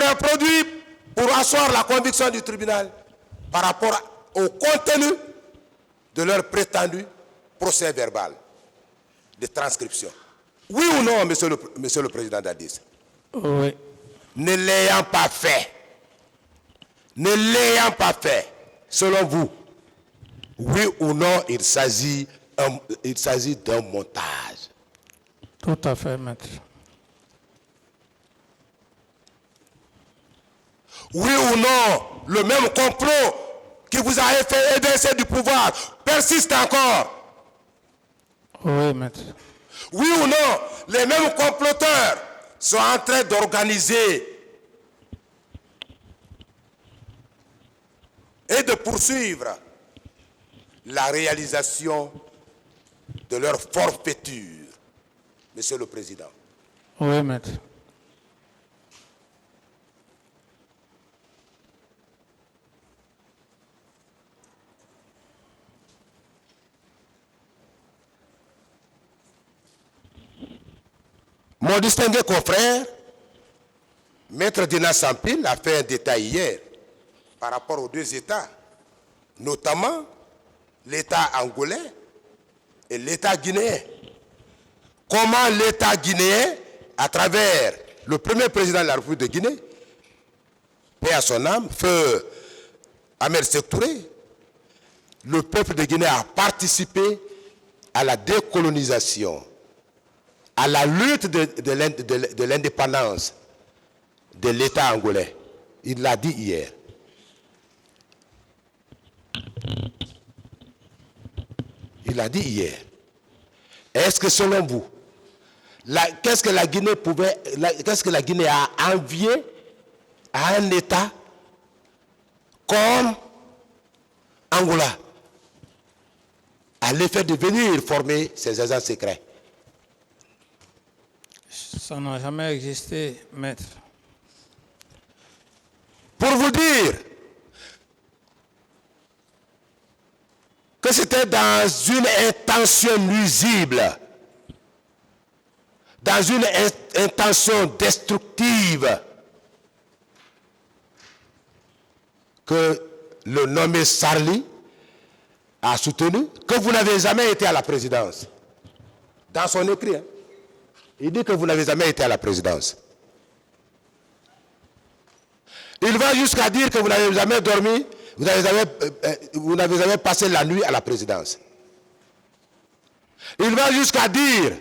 un produit pour asseoir la conviction du tribunal par rapport au contenu de leur prétendu procès verbal de transcription. Oui ou non, monsieur le président Dadis? Oui. Ne l'ayant pas fait, selon vous, oui ou non, il s'agit d'un montage? Tout à fait, maître. Oui ou non, le même complot qui vous a fait évincer du pouvoir persiste encore? Oui, maître. Oui ou non, les mêmes comploteurs sont en train d'organiser et de poursuivre la réalisation de leur forfaiture, monsieur le président? Oui, maître. Mon distingué confrère, Maître Dina Sampil, a fait un détail hier par rapport aux deux États, notamment l'État angolais et l'État guinéen. Comment l'État guinéen, à travers le premier président de la République de Guinée, paix à son âme, feu Ahmed Sékou Touré, le peuple de Guinée a participé à la décolonisation, à la lutte de l'indépendance de l'État angolais. Il l'a dit hier. Il l'a dit hier. Est-ce que selon vous, qu'est-ce que la Guinée a envié à un État comme Angola, à l'effet de venir former ses agents secrets? Ça n'a jamais existé, maître. Pour vous dire que c'était dans une intention nuisible, dans une intention destructive, que le nommé Sarli a soutenu que vous n'avez jamais été à la présidence. Dans son écrit, il dit que vous n'avez jamais été à la présidence. Il va jusqu'à dire que vous n'avez jamais dormi, vous n'avez jamais passé la nuit à la présidence. Il va jusqu'à dire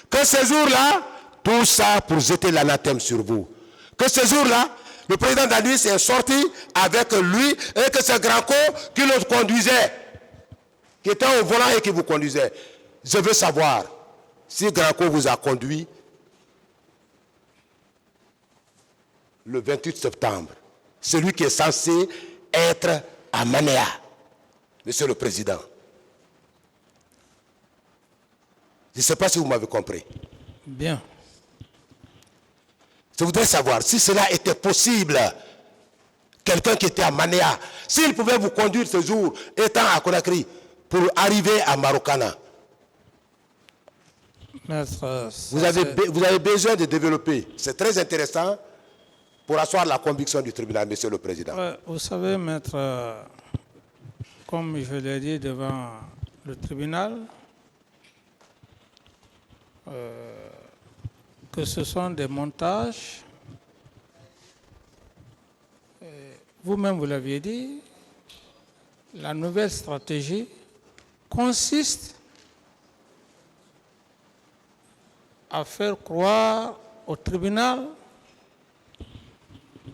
que ces jours-là, tout ça pour jeter l'anathème sur vous. Que ces jours-là, le président Dadis est sorti avec lui et que c'est Granco qui le conduisait, qui était au volant et qui vous conduisait. Je veux savoir si Granco vous a conduit le 28 septembre. Celui qui est censé être à Manéa, monsieur le président. Je ne sais pas si vous m'avez compris. Bien. Je voudrais savoir si cela était possible. Quelqu'un qui était à Manéa, s'il pouvait vous conduire ce jour, étant à Conakry, pour arriver à Marokana. Maître, Vous avez besoin de développer. C'est très intéressant pour asseoir la conviction du tribunal, monsieur le président. vous savez, maître, comme je l'ai dit devant le tribunal, que ce sont des montages. Vous-même, vous l'aviez dit, la nouvelle stratégie consiste à faire croire au tribunal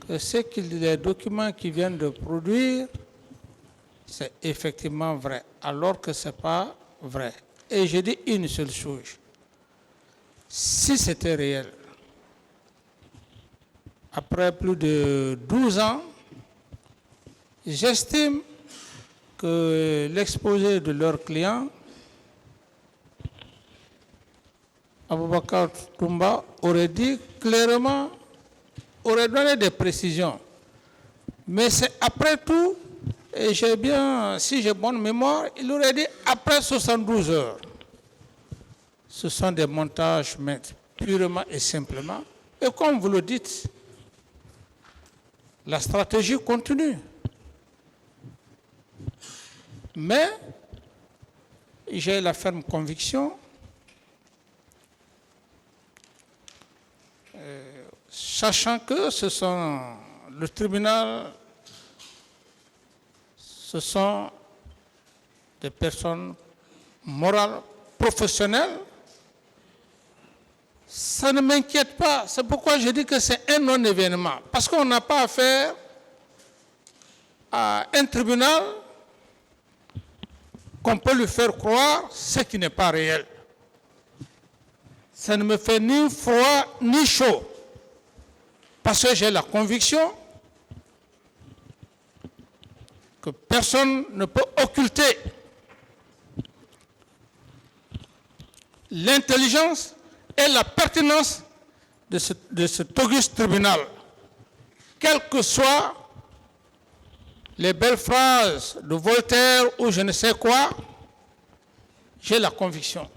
que les documents qu'ils viennent de produire, c'est effectivement vrai, alors que ce n'est pas vrai. Et je dis une seule chose. Si c'était réel, après plus de 12 ans, j'estime que l'exposé de leur client, Aboubakar Toumba, aurait dit clairement, aurait donné des précisions. Mais c'est après tout, et si j'ai bonne mémoire, il aurait dit après 72 heures. Ce sont des montages, mais purement et simplement. Et comme vous le dites, La stratégie continue. Mais j'ai la ferme conviction, sachant que le tribunal, ce sont des personnes morales, professionnelles, ça ne m'inquiète pas. C'est pourquoi je dis que c'est un non-événement. Parce qu'on n'a pas affaire à un tribunal qu'on peut lui faire croire ce qui n'est pas réel. Ça ne me fait ni froid ni chaud. Parce que j'ai la conviction que personne ne peut occulter l'intelligence et la pertinence de cet auguste tribunal. Quelles que soient les belles phrases de Voltaire ou je ne sais quoi, j'ai la conviction